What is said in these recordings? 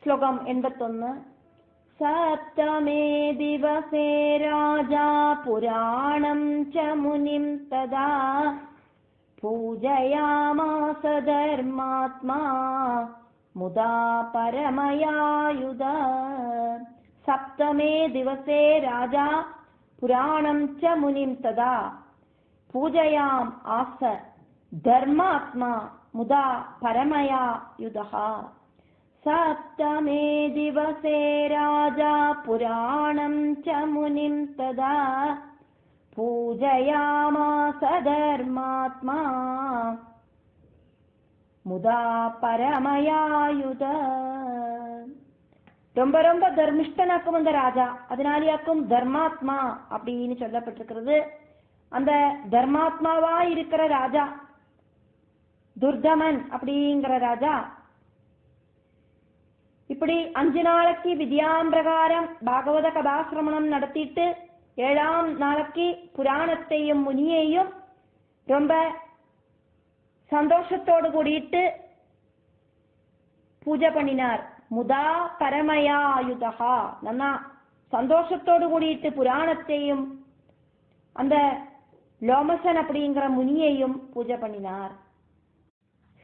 ശ്ലോകം 81. സപ്തമേ ദിവസേ രാജാ പുരാണം ച മുനിം തദാ പൂജയാമാസ ധർമാത്മാ മുദാ പരമയായുധ. സപ്തമേ ദിവസേ രാജാ പുരാണം ച മുനിം തദാ പൂജയാം ആസ ധർമാത്മാ മുദാ പരമയായുധ. സപ്തമേ ദിവസേ രാജാ പുരാണം ച മുനിം തദാ പൂജയാമാസ ധർമാത്മാ മുദാ പരമയായുധ. ரொம்ப ரொம்ப தர்மிஷ்டனாக்கும் அந்த ராஜா, அதனாலேயாக்கும் தர்மாத்மா அப்படின்னு சொல்லப்பட்டிருக்கிறது. அந்த தர்மாத்மாவா இருக்கிற ராஜா துர்தமன் அப்படிங்கிற ராஜா இப்படி 5 நாளைக்கு வித்யாம் பிரகாரம் பாகவத கதாசிரமணம் நடத்திட்டு 7ஆம் நாளைக்கு புராணத்தையும் முனியையும் ரொம்ப சந்தோஷத்தோடு கூடிட்டு பூஜை பண்ணினார். முதா பரமயாயுதா, நன்னா சந்தோஷத்தோடு கூடிட்டு புராணத்தையும் அந்த லோமசன் அப்படிங்கிற முனியையும் பூஜை பண்ணினார்.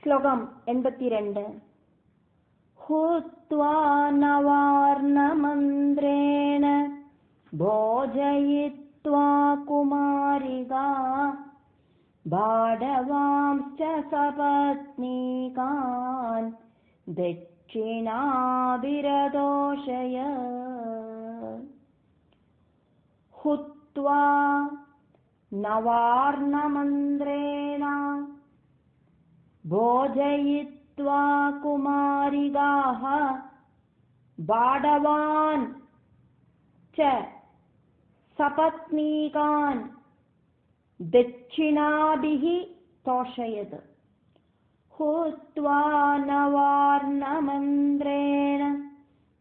ஸ்லோகம் 82. ஹுத்வா நவார்ணமந்திரேண போஜயித்வா குமாரிகா பாடவாம்ச்ச சபத்னீகான் தட்சிணாபிரதோஷய. ஹுத்வா நவார்ணமந்திரேண போஜயித்வா குமாரிகாः பாடவான் ச சபத்னீகான் தட்சிணாபிஹி தோஷயத். ஹுத்வா நவார்ணமந்திரேண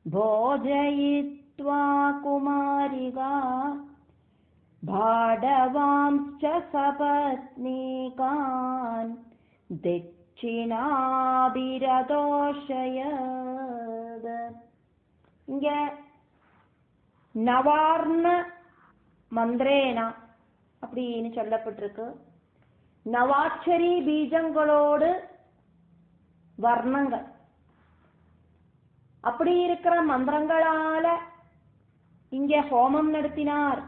போஜயித்வா குமாரிகாः பாடவாம்ச்ச சபத்னீகான் தட்சிணாபிரதோஷயத். இங்க நவார்ண மந்திரேனா அப்படின்னு சொல்லப்பட்டிருக்கு. நவாட்சரி பீஜங்களோடு வர்ணங்கள் அப்படி இருக்கிற மந்திரங்களால இங்க ஹோமம் நடத்தினார்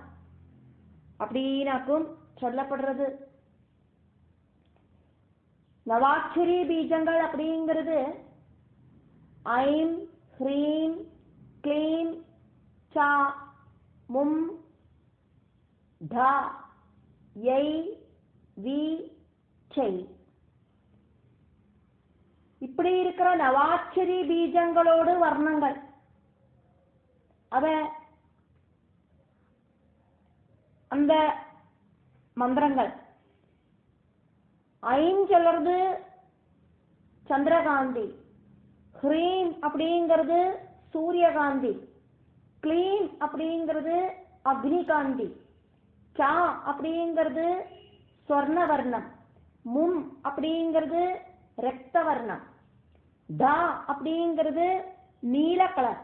அப்படின்னாக்கும் சொல்லப்படுறது. நவாட்சரி பீஜங்கள் அப்படிங்கிறது ஐம் ஹ்ரீம் க்ளீம் சா மும் த யை வி சை. இப்படி இருக்கிற நவாட்சரி பீஜங்களோடு வர்ணங்கள் அத அந்த மந்திரங்கள். ஐம் சொல்றது சந்திரகாந்தி, ஹ்ரீம் அப்படிங்கிறது சூரியகாந்தி, க்ளீம் அப்படிங்கிறது அக்னிகாந்தி, சா அப்படிங்கிறது ஸ்வர்ணவர்ணம், மும் அப்படிங்கிறது ரக்தவர்ணம், தா அப்படிங்கிறது நீல கலர்,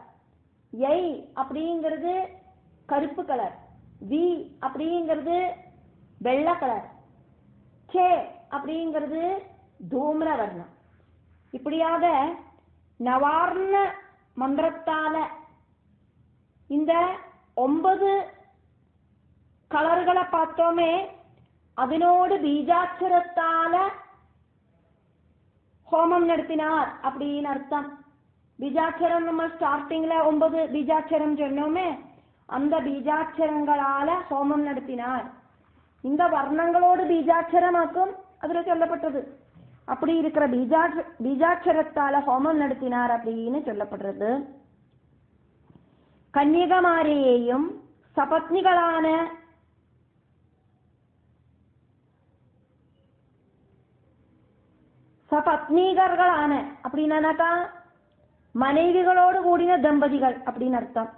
யை அப்படிங்கிறது கருப்பு கலர், வி அப்படிங்கிறது வெள்ளை கலர், சே அப்படிங்கிறது தூம்ர வர்ணம். இப்படியாக நவார்ண மந்திரத்தால இந்த 9 கலர்களை பார்த்தோமே, அதனோடு பீஜாட்சரத்தால ஹோமம் நடத்தினார் அப்படின்னு அர்த்தம். பீஜாட்சரம் நம்ம ஸ்டார்டிங்ல 9 பீஜாட்சரம் சொன்னோமே, அந்த பீஜாட்சரங்களால ஹோமம் நடத்தினார். இந்த வர்ணங்களோடு பீஜாட்சரமாக்கும் அதுல சொல்லப்பட்டது. அப்படி இருக்கிற பீஜாட்சரத்தால ஹோமம் நடத்தினார் அப்படின்னு சொல்லப்படுறது. கன்னிகமாரியையும் சபத்னிகளான சபத்னீகர்களான அப்படின்னாக்கா மனைவிகளோடு கூடின தம்பதிகள் அப்படின்னு அர்த்தம்.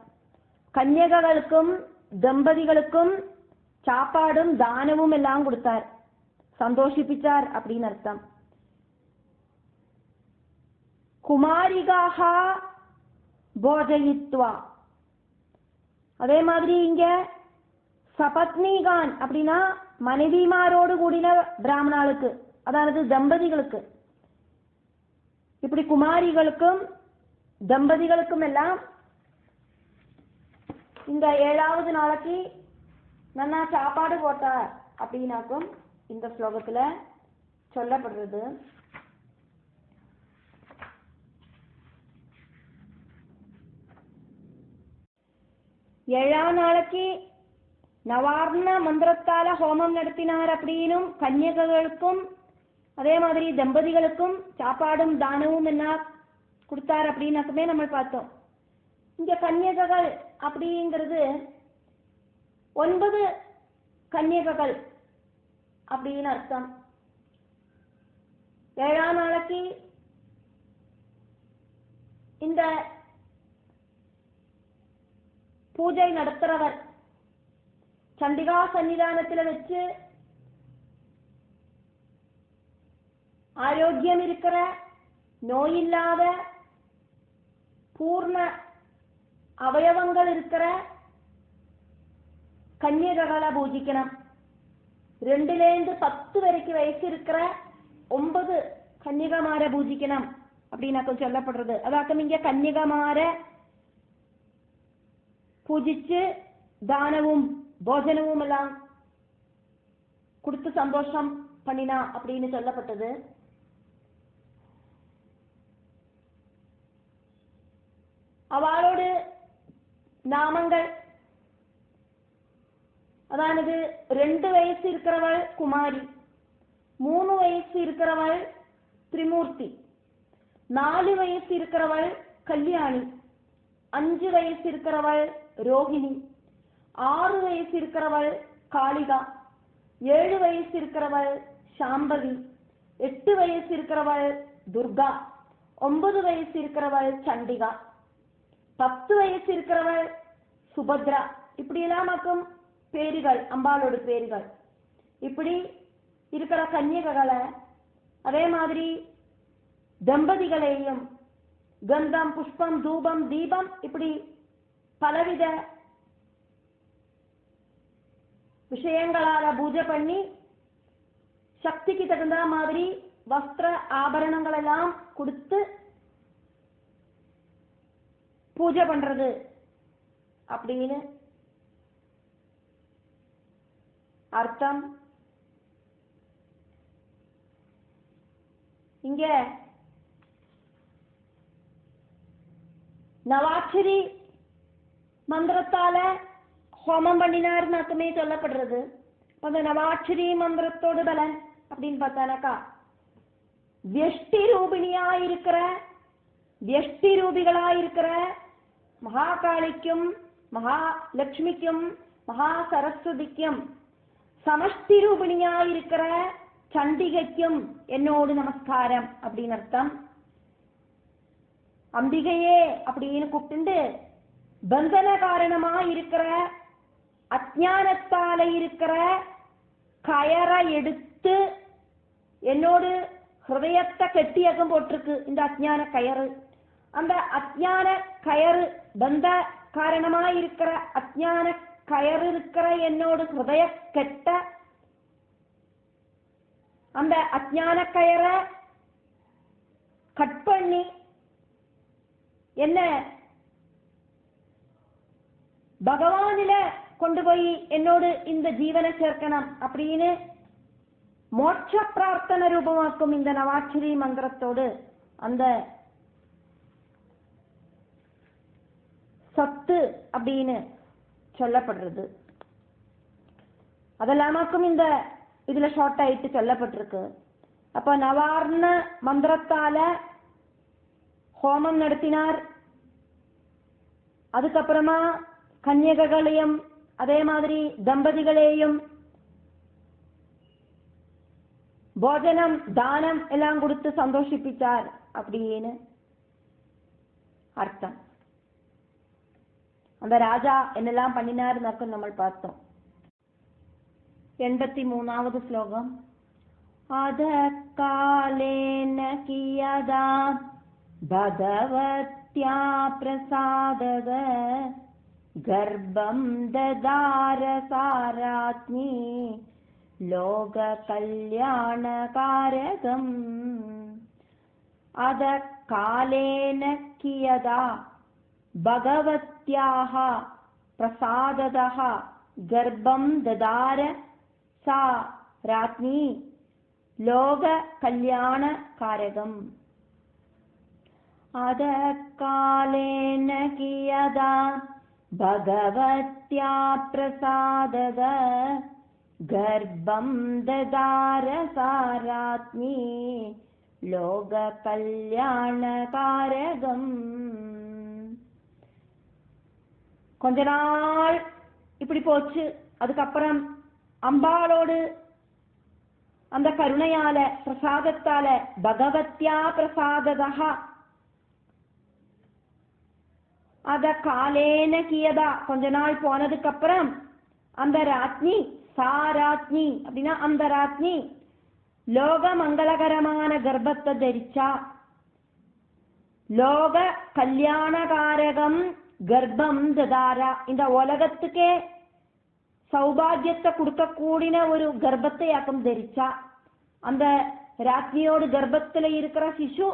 கன்னியகளுக்கும் தம்பதிகளுக்கும் சாப்பாடும் தானமும் எல்லாம் கொடுத்தார், சந்தோஷிப்பிச்சார் அப்படின்னு அர்த்தம். குமாரிகாக போஜயித்வா. அதே மாதிரி இங்க சபத்னிகான் அப்படின்னா மனைவிமாரோடு கூடின பிராமணாளுக்கு, அதாவது தம்பதிகளுக்கு, இப்படி குமாரிகளுக்கும் தம்பதிகளுக்கும் எல்லாம் இந்த 7வது நாளைக்கு நல்லா சாப்பாடு போட்டார் அப்படின்னாக்கும் இந்த ஸ்லோகத்துல சொல்லப்படுறது. ஏழாம் நாளைக்கு நவார்ண மந்திரத்தால ஹோமம் நடத்தினார் அப்படின்னும் கன்னியகளுக்கும் அதே மாதிரி தம்பதிகளுக்கும் சாப்பாடும் தானமும் என்ன கொடுத்தார் அப்படின்னாக்குமே நம்ம பார்த்தோம். இங்க கன்னியகள் அப்படிங்கிறது 9 கன்னியகள் அப்படின்னு அர்த்தம். ஏழாம் நாளைக்கு இந்த பூஜை நடத்துறவர் சண்டிகா சன்னிதானத்தில் வச்சு ஆரோக்கியம் இருக்கிற, நோயில்லாத, பூர்ண அவயவங்கள் இருக்கிற கன்னியகளை பூஜிக்கணும். 2லேருந்து 10 வரைக்கும் வயசு இருக்கிற 9 கன்னிகமார பூஜிக்கணும் அப்படின்னு சொல்லப்படுறது. அதாக்கம் இங்க கன்னிகமார பூஜிச்சு தானவும் போஜனமும் எல்லாம் கொடுத்து சந்தோஷம் பண்ணினா அப்படின்னு சொல்லப்பட்டது. அவளோடு நாமங்கள், அதாவது 2 வயசு இருக்கிறவள் குமாரி, 3 வயசு இருக்கிறவள் திரிமூர்த்தி, 4 வயசு இருக்கிறவள் கல்யாணி, 5 வயசு இருக்கிறவள் ரோஹிணி, 6 வயசு இருக்கிறவள் காளிகா, 7 வயசு இருக்கிறவள் சாம்பவி, 8 வயசு இருக்கிறவள் துர்கா, 9 வயசு இருக்கிறவள் சண்டிகா, 10 வயசு இருக்கிறவள் சுபத்ரா. இப்படி எல்லாமாக்கும் பேருகள், அம்பாளோட பேருகள். இப்படி இருக்கிற கன்னியகளை அதே மாதிரி தம்பதிகளையும் கந்தம், புஷ்பம், தூபம், தீபம் இப்படி பலவித விஷயங்களால பூஜை பண்ணி சக்திக்கு தகுந்த மாதிரி வஸ்திர ஆபரணங்கள் எல்லாம் கொடுத்து பூஜை பண்றது அப்படின்னு அர்த்தம். இங்க நவாட்சரி மந்திரத்தால ஹோமம் பண்ணினார்னாக்குமே சொல்லப்படுறது. அந்த நவாட்சரி மந்திரத்தோடு பலன் அப்படின்னு பார்த்தானாக்கா வியஷ்டி ரூபிணியாயிருக்கிற, வியஷ்டி ரூபிகளாயிருக்கிற மகாகாளிக்கும் மகாலட்சுமிக்கும் மகா சரஸ்வதிக்கும் சமஷ்டி ரூபிணியாயிருக்கிற சண்டிகைக்கும் என்னோடு நமஸ்காரம் அப்படின்னு அர்த்தம். அம்பிகையே அப்படின்னு கூப்பிட்டு பந்தன காரணமா இருக்கிற அஜ்ஞானத்தால இருக்கிற கயரை எடுத்து என்னோடு ஹிருதயத்தை கெட்டியகம் போட்டிருக்கு இந்த அஜ்ஞான கயறு. அந்த அஜ்ஞான கயறு, பந்த காரணமா இருக்கிற அஜ்ஞான கயறு இருக்கிற என்னோடு ஹிருதய கெட்ட அந்த அஜ்ஞான கயரை கட் பண்ணி என்ன பகவானில கொண்டு போய் என்னோடு இந்த ஜீவனை சேர்க்கணும் அப்படின்னு மோட்ச பிரார்த்தனை ரூபமாக்கும் இந்த நவாட்சரி மந்திரத்தோடு அந்த சத்து அப்படின்னு சொல்லப்படுறது. அதெல்லாமாக்கும் இந்த இதுல ஷார்ட் ஆயிட்டு சொல்லப்பட்டிருக்கு. அப்ப நவார்ண மந்திரத்தால ஹோமம் நடத்தினார். அதுக்கப்புறமா கன்னியகளையும் அதே மாதிரி தம்பதிகளையும் போஜனம் தானம் எல்லாம் கொடுத்து சந்தோஷிப்பித்தார் அப்படின்னு அர்த்தம். அந்த ராஜா என்னெல்லாம் பண்ணினார் நம்ம பார்த்தோம். 83வது ஸ்லோகம். அத காலேன கியதா பகவத் भगवत्या प्रसादद गर्भं ददार साराज्ञी लोककल्याणकारकम् अद कालेन कियदा भगवत्याः प्रसादतः गर्भं ददार सा राज्ञी लोककल्याणकारकम् अद कालेन कियदा भगवत्या प्रसादद गर्भं ददार सा राज्ञी लोककल्याणकारकम्. கொஞ்ச நாள் இப்படி போச்சு. அதுக்கப்புறம் அம்பாளோடு அந்த கருணையால பிரசாதத்தால பகவத்யா பிரசாததா அத காலேன கியதா கொஞ்ச நாள் போனதுக்கு அப்புறம் அந்த ராஜ்ஞி சாராஜ்ஞி அப்படின்னா அந்த ராஜ்ஞி லோக மங்களகரமான கர்ப்பத்தை தரிச்சா. லோக கல்யாணகாரகம் கர்ப்பம் ததாரா, இந்த உலகத்துக்கே சௌபாகியத்தை கொடுக்கக்கூடிய ஒரு கர்ப்பத்தையாக்கம் தரிச்சா. அந்த ராஜ்ஞியோடு கர்ப்பத்துல இருக்கிற சிசு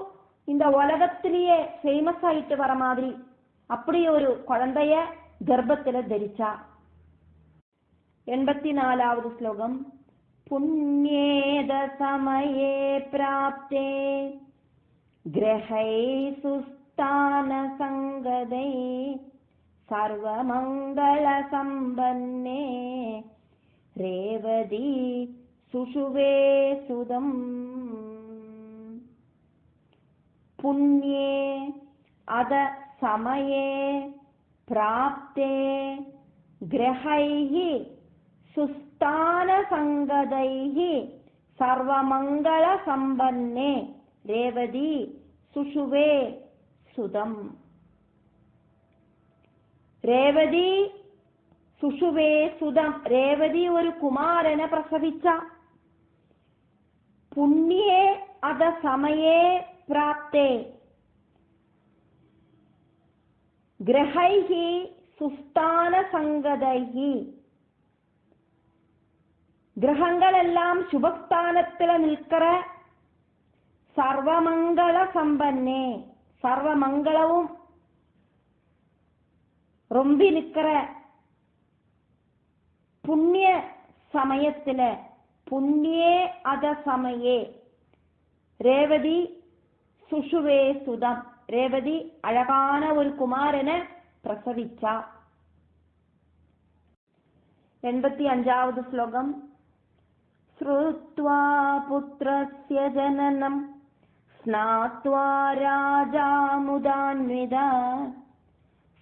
இந்த உலகத்திலேயே ஃபேமஸ் ஆயிட்டு வர மாதிரி அப்படி ஒரு குழந்தைய கர்ப்பத்துல தரிச்சா. 84வது ஸ்லோகம். புண்ணியேத சமயே பிராப்தே கிரஹை சுஸ்தான சங்கதை சர்வமங்கள சம்பன்னே ரேவதி சுஷுவே சுதம். புண்ணியே அத சமயே பிராப்தே கிரஹைஹி சுஸ்தான சங்கதைஹி சர்வமங்கள சம்பன்னே ரேவதி சுஷுவே சுதம். രേവതി സുഷുവേ സുതം. രേവതി ഒരു കുമാരനെ പ്രസവിച്ച. പുണ്യേ അത സമയേ പ്രാപ്തേ ഗ്രഹൈഹി സുസ്ഥാന സംഗതൈഹി. ഗ്രഹങ്ങളെല്ലാം ശുഭസ്ഥാനത്തിൽ നിൽക്കற സർവമംഗള സമ്പന്നേ, സർവമംഗളവും ரொம்பி நிக்கிற புண்ணிய சமயத்துல புண்ணியே அத சமயே ரேவதி சுஷுவே சுதம். ரேவதி அழகான ஒரு குமாரனை பிரசவிச்சா. 85வது ஸ்லோகம். ஸ்ருத்வா புத்ரஸ்ய ஜனனம் ஸ்நாத்வா ராஜா முதான்விதா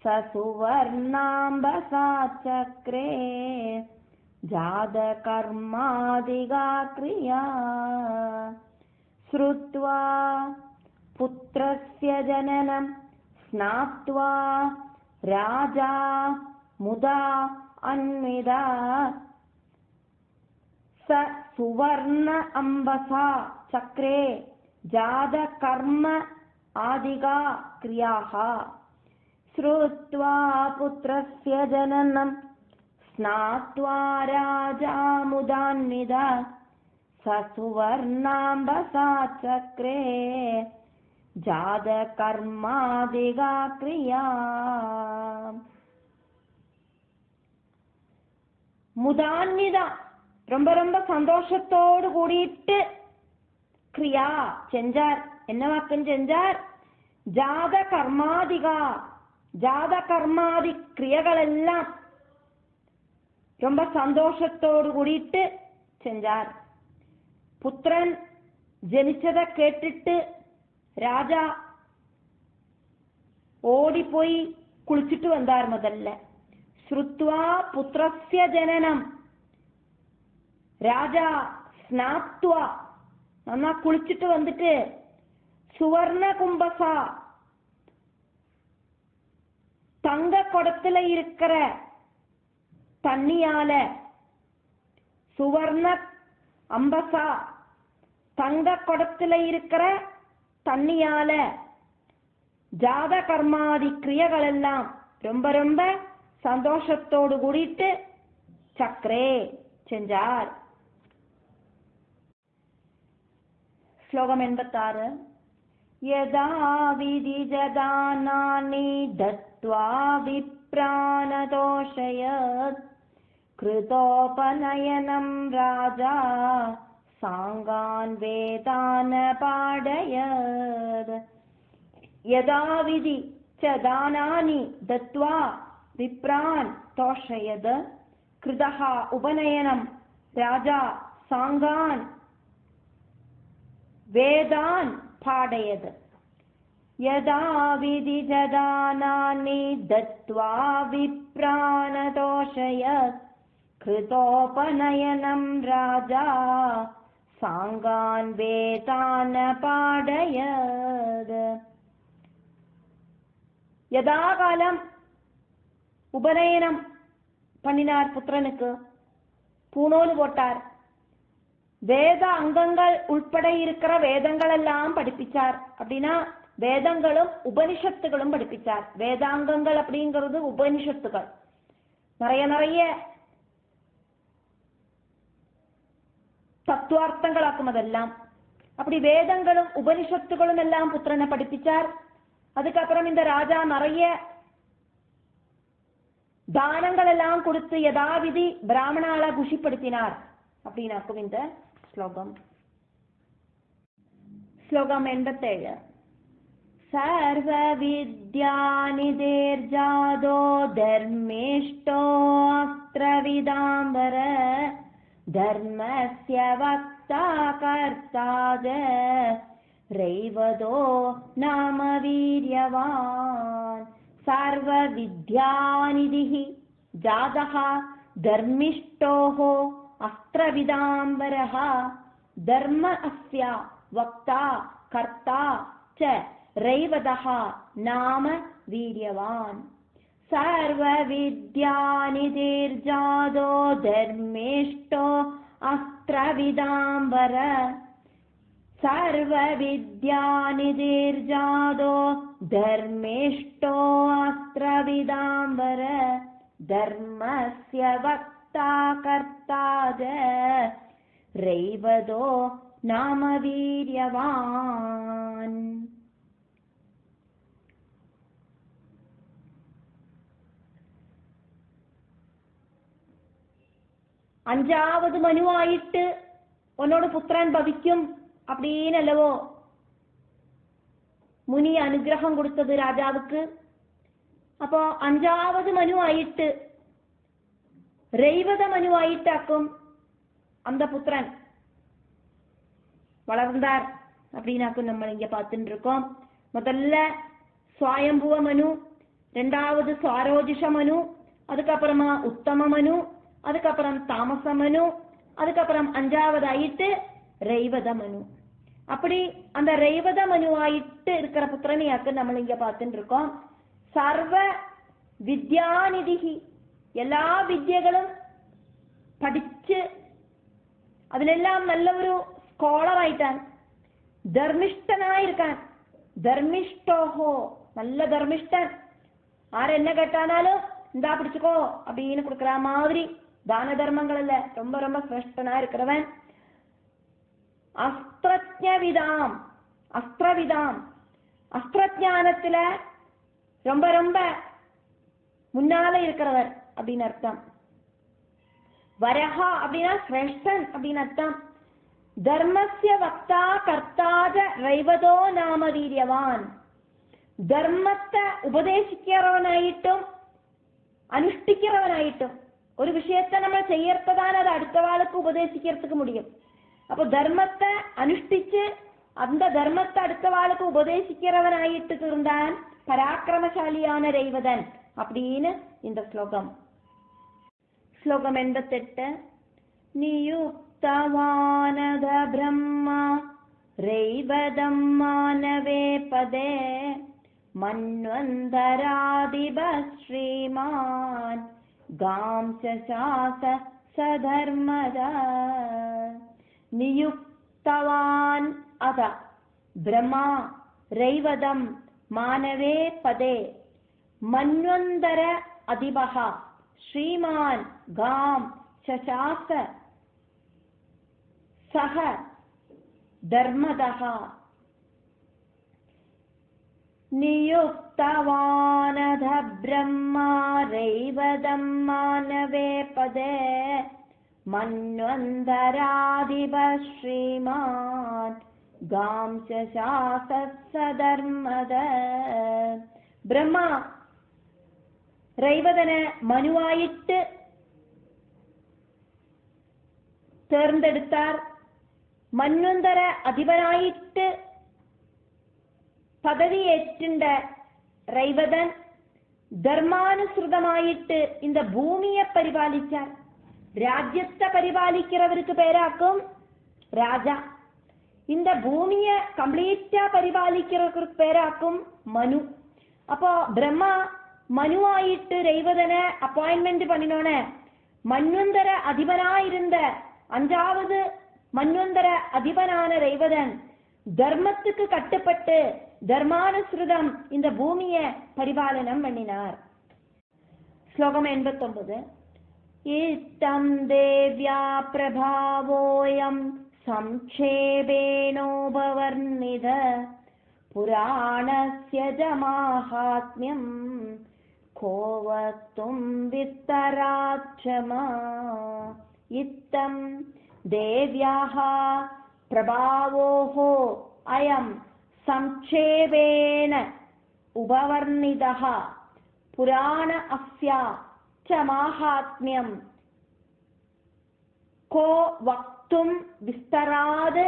சசுவர்ணாம்பசா சக்ரே ஜாத கர்மாதிகா கிரியா. ஸ்ருத்வா புத்ரஸ்ய ஜனனம் ஸ்நாத்வா ராஜா முதா அன்விதா ச சுவர்ண அம்பசா சக்ரே ஜாத கர்ம ஆதிகா கிரியாஹ. ஸ்ருத்வா புத்ரஸ்ய ஜனனம் ஸ்நாத்வா ராஜா முதான்விதா சசுவர்ணாம்பசா சக்ரே ஜாத கர்மாதிகா கிரியா. முதான்விதா ரொம்ப ரொம்ப சந்தோஷத்தோடு கூடிட்டு கிரியா செஞ்சார். என்ன வாக்கம் செஞ்சார்? ஜாத கர்மாதிகா, ஜாத கர்மாதி கிரியைகள் எல்லாம் ரொம்ப சந்தோஷத்தோடு கூடிட்டு செஞ்சார். புத்திரன் ஜனிச்சதை கேட்டுட்டு ராஜா ஓடி போய் குளிச்சுட்டு வந்தார். முதல்ல ஸ்ருத்வா புத்திரஸ்ய ஜனனம், ராஜா ஸ்நாத்வா நல்லா குளிச்சுட்டு வந்துட்டு சுவர்ண கும்பசா தங்க குடத்துல இருக்கிற தண்ணியால, சுவர்ண அம்பசா தங்க குடத்துல இருக்கிற தண்ணியால ஜாத கர்மாதி கிரியைகள் எல்லாம் ரொம்ப ரொம்ப சந்தோஷத்தோடு கூடிட்டு சக்கரே செஞ்சார். ஸ்லோகம் 86. யதா விதிஜதானானி தத்வா விப்ரானதோஷயத் கிருதோபநயனம் ராஜா சாங்கான் வேதான பாடயத். யதா விதி ச தானானி தத்வா விப்ரான் தோஷயத் கிருதஹ உபநயனம் ராஜா சாங்கான் வேதான் பாடயத். யதா விதிஜதானானி தத்வா விப்ரானதோஷயத் கிருதோபநயனம் ராஜா சாங்கான் வேதான் பாடயத். யதா காலம் உபநயனம் பண்ணினார் புத்திரனுக்கு, பூணூல் போட்டார், வேத அங்கங்கள் உட்பட இருக்கிற வேதங்கள் எல்லாம் படிப்பிச்சார். அப்படின்னா வேதங்களும் உபனிஷத்துகளும் படிப்பிச்சார். வேதாங்கங்கள் அப்படிங்கிறது உபனிஷத்துகள், நிறைய தத்துவார்த்தங்களாக்கும் அதெல்லாம். அப்படி வேதங்களும் உபனிஷத்துகளும் எல்லாம் புத்திரனை படிப்பிச்சார். அதுக்கப்புறம் இந்த ராஜா நிறைய தானங்கள் எல்லாம் கொடுத்து யதாவிதி பிராமணால குஷிப்படுத்தினார் அப்படின்னாக்கும் இந்த ஸ்லோகம். ஸ்லோகம் 87. சர்வ வித்யாநிதேர்ஜாதோ தர்மேஷ்டோ அஸ்த்ரவிதாம்பர தர்மஸ்ய வக்தா கர்த்தாஜ ரைவதோ நாம வீரியவான். சர்வ வித்யாநிதிஹி ஜாதஹ தர்மிஷ்டோஹ அஸ்த்ரவிதாம்பரஹ தர்ம அஸ்ய வக்தா கர்த்தா ச ரைவதஹ நாம வீரியவான். சர்வ வித்யாநிதிர்ஜாதோ தர்மேஷ்டோ அஸ்த்ரவிதாம்பர சர்வ வித்யாநிதிர்ஜாதோ தர்மேஷ்டோ அஸ்த்ரவிதாம்பர தர்மஸ்ய வக்தா கர்த்தாஜ ரைவதோ நாம வீரியவான். അഞ്ചാവത് മനുവായിട്ട് ഉന്നോട് പുത്രൻ ഭവിക്കും അപ്പടിന്നല്ലവോ മുനി അനുഗ്രഹം കൊടുത്തത് രാജാവുക്ക്. അപ്പോ അഞ്ചാവത് മനുവായിട്ട് രൈവത മനുവായിട്ടാക്കും அந்த புத்திரன் வளர்ந்தார் அப்படின்னாக்கும் நம்ம இங்க பார்த்துட்டு இருக்கோம். முதல்ல சுவாயம்புவ மனு, ரெண்டாவது சுவாரோஜிஷ மனு, அதுக்கப்புறமா உத்தம மனு, அதுக்கப்புறம் தாமச மனு, அதுக்கப்புறம் அஞ்சாவது ஆயிட்டு ரைவத மனு. அப்படி அந்த ரைவத மனுவாயிட்டு இருக்கிற புத்திரனையாக்கு நம்ம இங்க பார்த்துட்டு இருக்கோம். சர்வ வித்யாநிதிஹி எல்லா வித்யகளும் പഠിച്ച് അതിലെല്ലാം നല്ല ഒരു സ്കോളറായിട്ടാണ്, ധർമ്മിഷ്ഠനായിരിക്കാൻ, ധർമ്മിഷ്ഠോഹോ നല്ല ധർമ്മിഷ്ഠൻ. ആരെന്നെ കേട്ടാനാലും എന്താ പിടിച്ചുക്കോ அப்படின்னு கொடுக்குற மாதிரி தான தர்மங்கள்ல ரொம்ப ரொம்ப சிரேஷ்டனா இருக்கிறவன். அஸ்திரஜ்ஞவிதாம் அஸ்திரவிதாம் அஸ்திரஞானத்துல ரொம்ப ரொம்ப முன்னால இருக்கிறவர் அப்படின்னு அர்த்தம். வரஹா அப்படின்னா சிரேஷ்டன் அப்படின்னு அர்த்தம். தர்மஸ்ய வக்தா கர்த்தாஜ ரைவதோ நாம வீரியவான். ധർമ്മത്തെ ഉപദേശിக்கிறവനായിട്ടും അനുഷ്ഠിக்கிறവനായിട്ടും ഒരു വിഷയത്തെ നമ്മൾ ചെയ്യறതാണ് അത് അടുത്ത ആൾക്ക് ഉപദേശിக்கிறதுக்கு முடியும். அப்போ தர்மத்தை அனுஷ்டிச்சு அந்த தர்மத்தை அடுத்த ஆளுக்கு உபதேசிக்கிறவனாயிட்டு இருந்தான் பராக்கிரமசாலியான ரைவதன் அப்படின்னு இந்த ஸ்லோகம். ஸ்லோகம் 88. நியுக்தவானத பிரம்மா ரைவதம் மானவே பதே மன்வந்தராதிப ஸ்ரீமான் காம் சசாச சதர்மத. நியுக்தவான் அத பிரம்மா ரைவதம் മാനവേ പദേ മന്വന്തര അധിപഃ ശ്രീമാൻ ഗാം ശശാസ സഹ ധർമ്മദഃ നിയുക്തവാനധ ബ്രഹ്മാ രൈവതം മാനവേ പദേ മന്വന്തരാധിപ ശ്രീമാൻ ഗാം ശശാസ സധർമ്മദ. ബ്രഹ്മ രൈവതന് മനുവായിട്ട് தேர்ந்தெடுத்தார். മന്വന്തര അധിപനായിട്ട് പദവിയേറ്റുണ്ട രൈവതൻ ധർമാനുസൃതമായിട്ട് இந்த ഭൂമിയെ പരിപാലിച്ചാർ. രാജ്യത്തെ പരിപാലിக்கிறவருக்கு പേരാക്കും രാജ. இந்த ഭൂമിയെ കംപ്ലീറ്റാ പരിപാലിக்கிறவருக்கு പേരാക്കും മനു. அப்போ பிரம்மா மனுவாயிட்டு രൈവതനെ അപ്പോയിന്റ്മെന്റ് பண்ணினோனே മന്വന്തര അധിപനായിരുന്ന 5வது மன்வந்தர அதிபனான രൈവതൻ ധർമ്മத்துக்கு கட்டுப்பட்டு ധർമാനുസൃതം இந்த ഭൂമിയെ പരിപാലനം பண்ணினார். ശ്ലോകം 89. ഇത്തം ദേവ്യാ പ്രഭാവോയം സംക്ഷേപേണോപവർണിത പുരാണസ്യ ജമാഹാത്മ്യം കോ വക്തും വിസ്തരാക്ഷമാ. ഇത്തം ദേവ്യാഃ പ്രഭാവോഃ അയം സംക്ഷേപേന ഉപവർണിതഃ പുരാണ അസ്യ ച മാഹാത്മ്യം കോ വക്തും വിസ്തരാത്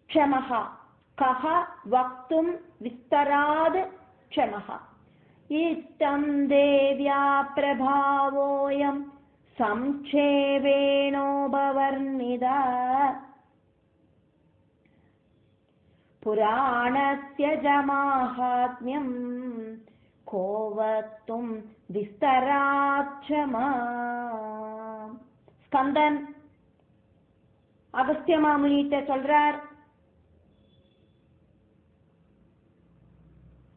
ക്ഷമഃ. കഃ വക്തും വിസ്തരാത് ക്ഷമഃ. ഇത്തം ദേവ്യാ പ്രഭാവോയം സംക്ഷേപേണോപവർണിത പുരാണസ്യ ജമാഹാത്മ്യം കോ വക്തും വിസ്തരാക്ഷമാ. ஸ்கந்தன் அகஸ்திய மாமுனிட்ட சொல்றார்,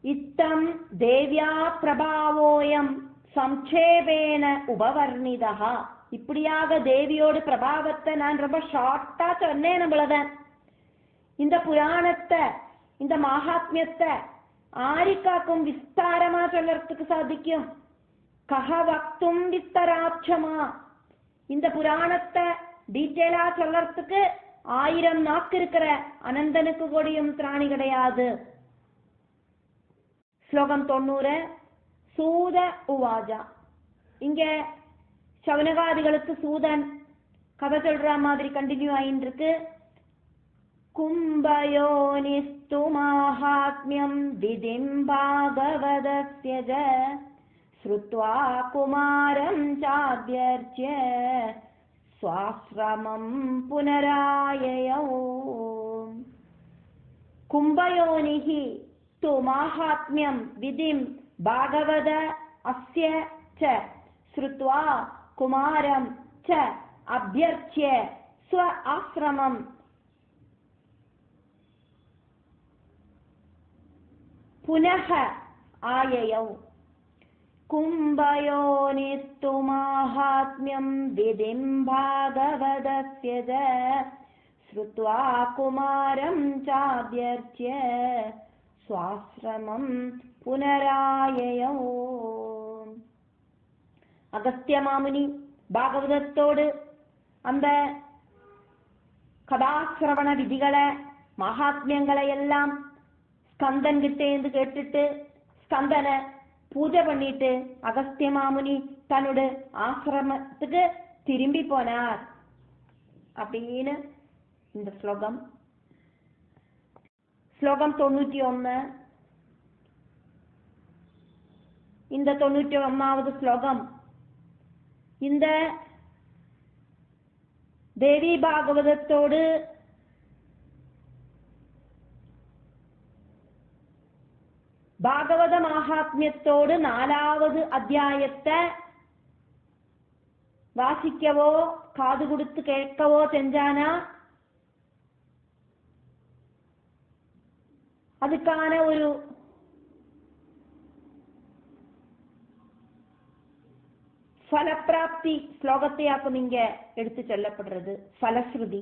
இத்தம் தேவ்யா பிரபாவோயம் சம்சேபேன உபவர்ணிதா. இப்படியாக தேவியோடு பிரபாவத்தை நான் ரொம்ப ஷார்ட்டா சொன்னேன். நம்மளதான் இந்த புராணத்தை இந்த மகாத்மியத்தை ஆரிக்காக்கும் விஸ்தாரமா சொல்லறதுக்கு சாதிக்கும். கஹ வக்தும் விஸ்தராட்சமா. இந்த புராணத்தை டீட்டெயிலா சொல்லறதுக்கு 1000 நாக்கு இருக்கிற அனந்தனுக்கு கூடியும் திராணி கிடையாது. ஸ்லோகம் 90. சூத உவாஜா. இங்க சவுனகாதிகளுக்கு சூதன் கதை சொல்ற மாதிரி கண்டினியூ ஆயின்னு இருக்கு. கும்பயோனிஸ்து மாஹாத்மியம் விதிம் பாகவதஸ்ய ஜ ஸ்ருத்வா குமாரம் சாத்யர்ச்ய ஸ்வாஸ்ரமம் புனராயயோ. கும்பயோனிஹி து மாஹாத்மியம் விதிம் பாகவத அஸ்ய ச ஸ்ருத்வா குமாரம் ச அப்யர்ச்ய ஸ்வ ஆஸ்ரமம் புனః ஆயயௌ. கும்பயோனிஸ்து மாஹாத்மியம் விதிம் பாகவதஸ்ய ஜ ஸ்ருத்வா குமாரம் சாத்யர்ச்ய ஸ்வாஸ்ரமம் புனராயயோ. அகஸ்திய மாமுனி பாகவதத்தோடு அந்த கதாசிரவண விதிகளை மகாத்மியங்களை எல்லாம் ஸ்கந்தன் கிட்டேந்து கேட்டுட்டு ஸ்கந்தனை பூஜை பண்ணிட்டு அகஸ்திய மாமுனி தன்னோட ஆசிரமத்துக்கு திரும்பி போனார் அப்படின்னு இந்த ஸ்லோகம். ஸ்லோகம் 91. இந்த 91வது ஸ்லோகம் இந்த தேவி பாகவதத்தோடு பாகவத மகாத்மியத்தோடு 4வது அத்தியாயத்தை வாசிக்கவோ காது கொடுத்து கேட்கவோ செஞ்சானா அதுக்கான ஒரு ஃபலப்பிராப்தி ஸ்லோகத்தையாக்கும் இங்க எடுத்து சொல்லப்படுறது ஃபலஸ்ருதி.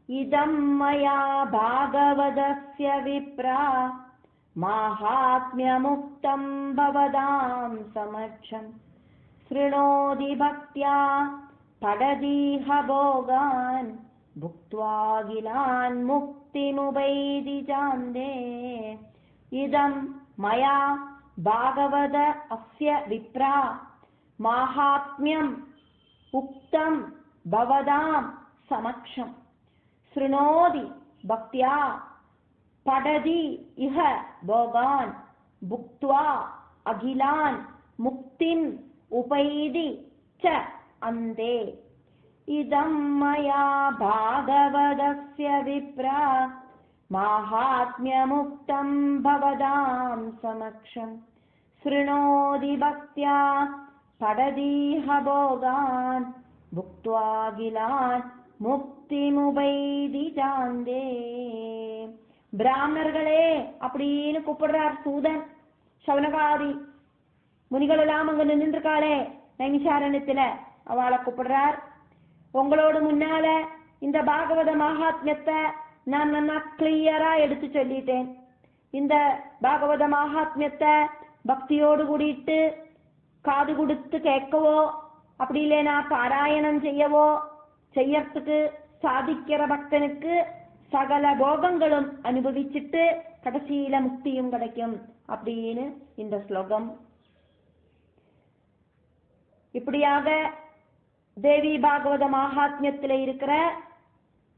இதம் மயா பாகவதஸ்ய விப்ரா மாஹாத்ம்யமுக்தம் பவதாம் சமட்சம் ஸ்ருணோதி பக்த்யா படதீஹ போகான் புக்த்வாகிலான் முக்திமுபைதி ஜாந்தே. இதம் மயா பாகவத அஸ்ய விப்ரா மாஹாத்ம்யம் உக்தம் பவதாம் சமக்ஷம் ஸ்ருணோதி பக்த்யா படதி இஹ போகான் புக்த்வா அகிலான் முக்திம் உபைதி ச அந்தே. இதம் மயா பாகவதஸ்ய விப்ரா மாஹாத்ம்யமுக்தம் பவதாம் சமக்ஷம் ஸ்ருணோதி பக்த்யா படதீஹ போகான் புக்த்வாகிலான் முக்திமுபைதி ஜாந்தே. பிராமணர்களே அப்படின்னு கூப்பிடுறார் சூதன். சவனகாதி முனிகள் எல்லாம் அங்க நின்றுருக்காளே நைமிஷாரண்யத்துல, அவளை கூப்பிடுறார். உங்களோட முன்னால இந்த பாகவத மகாத்மியத்தை நான் நல்லா கிளியரா எடுத்து சொல்லிட்டேன். இந்த பாகவத மகாத்மியத்தை பக்தியோடு கூடிட்டு காது கொடுத்து கேட்கவோ அப்படி இல்லைனா பாராயணம் செய்யவோ செய்யறதுக்கு சாதிக்கிற பக்தனுக்கு சகல போகங்களும் அனுபவிச்சுட்டு கடைசியில முக்தியும் கிடைக்கும் அப்படின்னு இந்த ஸ்லோகம். இப்படியாக தேவி பாகவத மகாத்மியத்துல இருக்கிற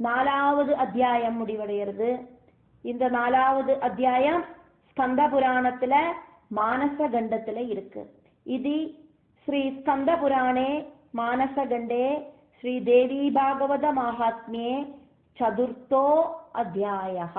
4வது அத்தியாயம் முடிவடைகிறது. இந்த 4வது அத்தியாயம் ஸ்கந்த புராணத்துல மானச கண்டத்துல இருக்கு. இது ஸ்ரீ ஸ்கந்த புராணே மானச கண்டே ஸ்ரீ தேவி பாகவத மகாத்மியே சதுர்த்தோ அத்தியாயः.